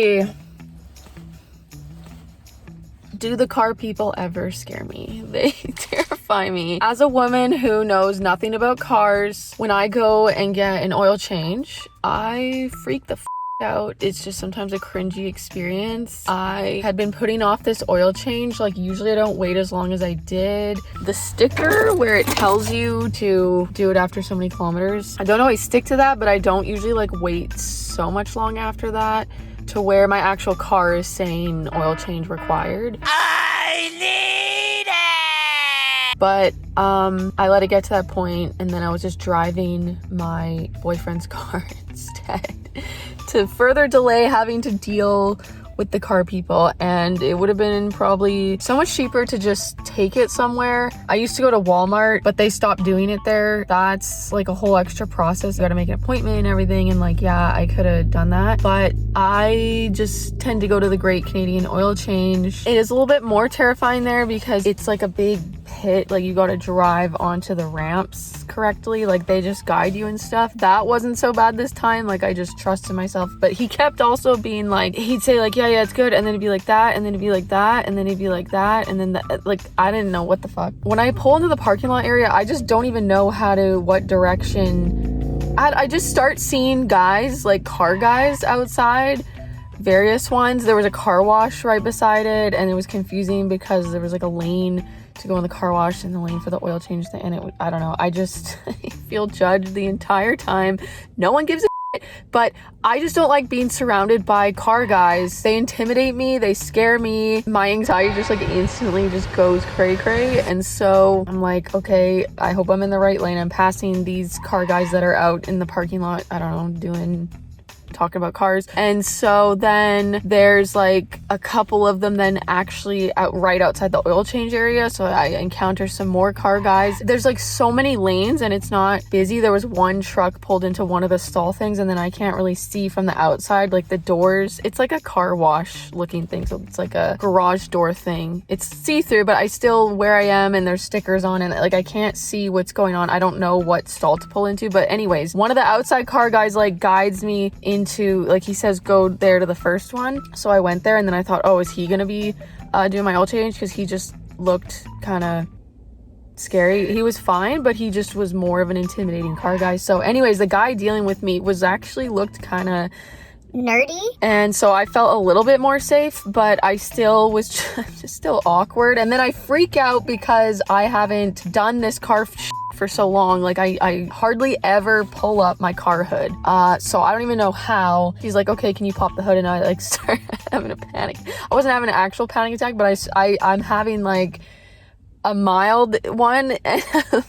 boy. Do the car people ever scare me? They terrify me. As a woman who knows nothing about cars, when I go and get an oil change, I freak the out. It's just sometimes a cringy experience. I had been putting off this oil change. Like, usually I don't wait as long as I did. The sticker where it tells you to do it after so many kilometers, I don't always stick to that, but I don't usually like wait so much long after that to where my actual car is saying oil change required. I need it! But I let it get to that point, and then I was just driving my boyfriend's car instead to further delay having to deal with the car people. And it would have been probably so much cheaper to just take it somewhere. I used to go to Walmart, but they stopped doing it there. That's like a whole extra process. You gotta make an appointment and everything, and like, yeah, I could have done that, but I just tend to go to the Great Canadian Oil Change. It is a little bit more terrifying there because it's like a big pit. Like, you gotta drive onto the ramps correctly, like they just guide you and stuff. That wasn't so bad this time. Like, I just trusted myself. But he kept also being like, he'd say like, yeah, it's good, and then it'd be like that, and then it'd be like that, and then it'd be like that, and then like, I didn't know what the fuck. When I pull into the parking lot area, I just don't even know what direction. I just start seeing guys, like car guys outside, various ones. There was a car wash right beside it, and it was confusing because there was like a lane to go in the car wash and the lane for the oil change thing, and I don't know, I just feel judged the entire time. No one gives a shit, but I just don't like being surrounded by car guys. They intimidate me, they scare me. My anxiety just like instantly just goes cray, and so I'm like, okay, I hope I'm in the right lane. I'm passing these car guys that are out in the parking lot, I don't know, talking about cars. And so then there's like a couple of them then actually right outside the oil change area, so I encounter some more car guys. There's like so many lanes and it's not busy. There was one truck pulled into one of the stall things, and then I can't really see from the outside, like the doors. It's like a car wash looking thing, so it's like a garage door thing. It's see-through, but I still, where I am, and there's stickers on it, like I can't see what's going on. I don't know what stall to pull into. But anyways, one of the outside car guys like guides me into, like, he says go there to the first one. So I went there, and then I thought, oh, is he gonna be doing my oil change? Because he just looked kind of scary. He was fine, but he just was more of an intimidating car guy. So anyways, the guy dealing with me was actually looked kind of nerdy, and so I felt a little bit more safe, but I still was just still awkward. And then I freak out because I haven't done this car for so long. Like, I hardly ever pull up my car hood, so I don't even know how. He's like, okay, can you pop the hood? And I like start having a panic. I wasn't having an actual panic attack, but I'm having like a mild one, and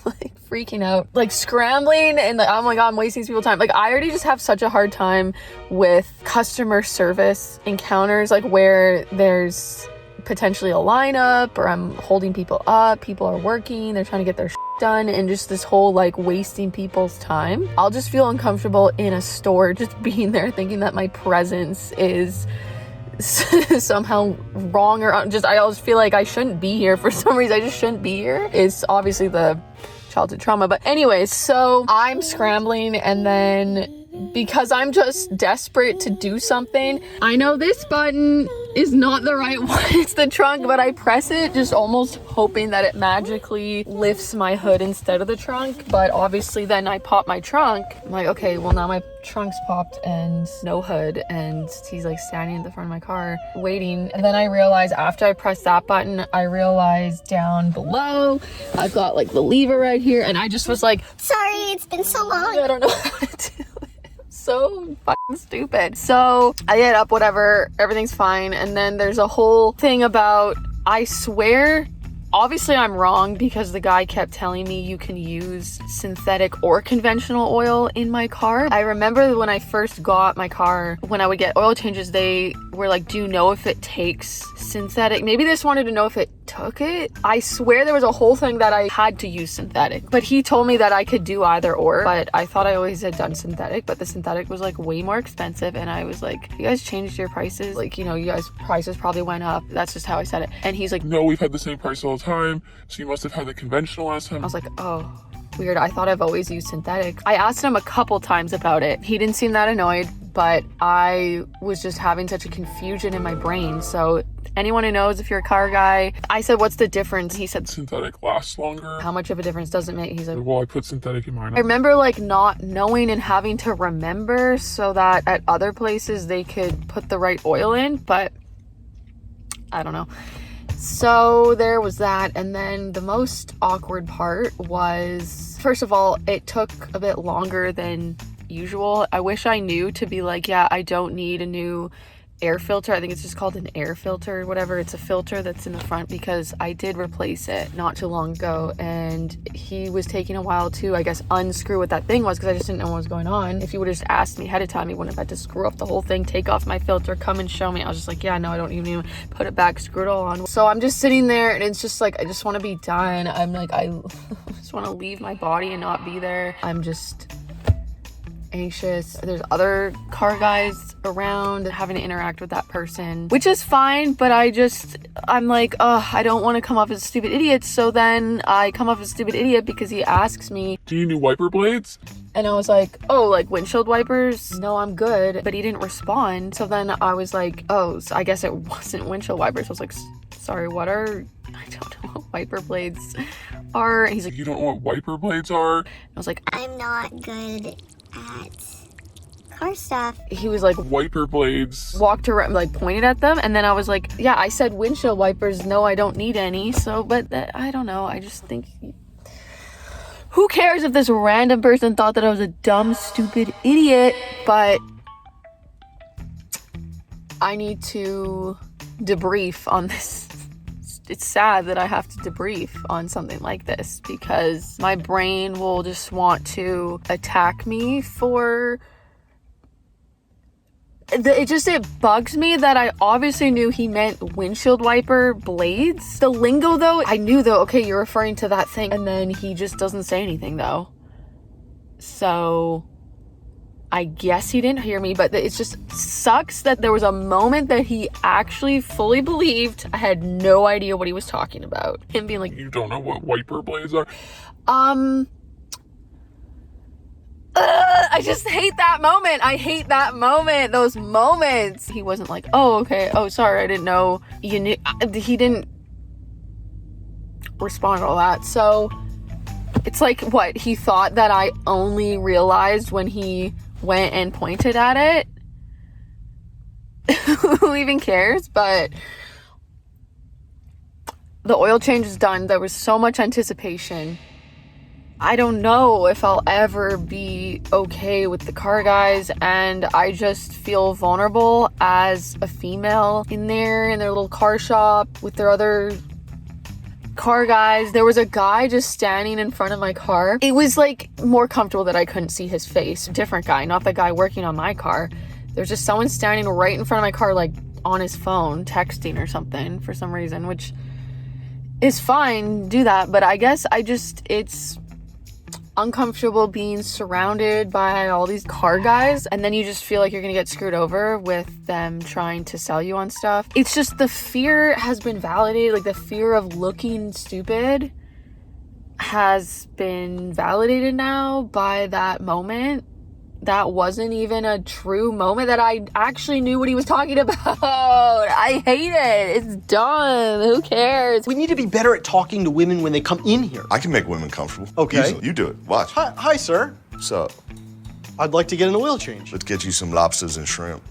like freaking out, like scrambling, and like, oh my god, I'm wasting people's time. Like, I already just have such a hard time with customer service encounters, like where there's potentially a lineup or I'm holding people up, people are working, they're trying to get their done, and just this whole like wasting people's time. I'll just feel uncomfortable in a store just being there, thinking that my presence is somehow wrong, or just I always feel like I shouldn't be here for some reason. I just shouldn't be here. It's obviously the childhood trauma, but anyways, so I'm scrambling, and then because I'm just desperate to do something, I know this button is not the right one. It's the trunk, but I press it just almost hoping that it magically lifts my hood instead of the trunk. But obviously then I pop my trunk. I'm like, okay, well now my trunk's popped and no hood, and he's like standing at the front of my car waiting. And then I realize after I press that button, I realize down below I've got like the lever right here, and I just was like, sorry, it's been so long, I don't know how to do it. So fucking stupid. So I get up, whatever, everything's fine. And then there's a whole thing about, I swear, obviously I'm wrong because the guy kept telling me you can use synthetic or conventional oil in my car. I remember when I first got my car, when I would get oil changes, they were like, do you know if it takes synthetic? Maybe they just wanted to know if it took it. I swear there was a whole thing that I had to use synthetic, but he told me that I could do either or, but I thought I always had done synthetic, but the synthetic was like way more expensive. And I was like, you guys changed your prices? Like, you know, you guys prices probably went up. That's just how I said it. And he's like, no, we've had the same price all the time, so you must have had the conventional last time. I was like, oh, weird. I thought I've always used synthetic. I asked him a couple times about it. He didn't seem that annoyed, but I was just having such a confusion in my brain. So anyone who knows, if you're a car guy, I said, what's the difference? He said, synthetic lasts longer. how much of a difference does it make? He's like, well, I put synthetic in mine. I remember like not knowing and having to remember so that at other places they could put the right oil in, but I don't know. So there was that. And then the most awkward part was, first of all, it took a bit longer than usual. I wish I knew to be like, yeah, I don't need a new air filter. I think it's just called an air filter or whatever. It's a filter that's in the front, because I did replace it not too long ago, and he was taking a while to, I guess, unscrew what that thing was, because I just didn't know what was going on. If he would have just asked me ahead of time, he wouldn't have had to screw up the whole thing, take off my filter, come and show me. I was just like, yeah, no, I don't even put it back, screw it all on. So I'm just sitting there, and it's just like, I just want to be done. I'm like, I just want to leave my body and not be there. I'm just anxious. There's other car guys around, having to interact with that person, which is fine, but I'm like, I don't want to come off as a stupid idiot. So then I come off as a stupid idiot because he asks me, do you need wiper blades? and I was like, oh, like windshield wipers? No, I'm good. But he didn't respond. So then I was like, oh, so I guess it wasn't windshield wipers. I was like, sorry, what are, I don't know what wiper blades are. And he's like, you don't know what wiper blades are? I was like, I'm not good at car stuff. he was like, Wiper blades. walked around, like pointed at them, and then I was like, yeah, I said windshield wipers, no, I don't need any. So, but I don't know, I just think, who cares if this random person thought that I was a dumb, stupid idiot? But I need to debrief on this. It's sad that I have to debrief on something like this, because my brain will just want to attack me for it bugs me that I obviously knew he meant windshield wiper blades. The lingo though, I knew though, okay, you're referring to that thing, and then he just doesn't say anything though. So I guess he didn't hear me, but it just sucks that there was a moment that he actually fully believed I had no idea what he was talking about. Him being like, You don't know what wiper blades are? I just hate that moment. I hate that moment. Those moments. He wasn't like, oh, okay. Oh, sorry. I didn't know you knew. He didn't respond to all that. So it's like, what? He thought that I only realized when he went and pointed at it. Who even cares? But the oil change is done. There was so much anticipation. I don't know if I'll ever be okay with the car guys, and I just feel vulnerable as a female in their little car shop with their other car guys. There was a guy just standing in front of my car. It was like more comfortable that I couldn't see his face. Different guy, not the guy working on my car. There's just someone standing right in front of my car, like on his phone, texting or something for some reason, which is fine, do that. But I guess it's uncomfortable being surrounded by all these car guys, and then you just feel like you're gonna get screwed over with them trying to sell you on stuff. It's just, the fear has been validated. Like, the fear of looking stupid has been validated now by that moment. That wasn't even a true moment, that I actually knew what he was talking about. I hate it. It's done. Who cares? We need to be better at talking to women when they come in here. I can make women comfortable. Okay. Easily. You do it. Watch. Hi, sir. What's up? I'd like to get an oil change. Let's get you some lobsters and shrimp.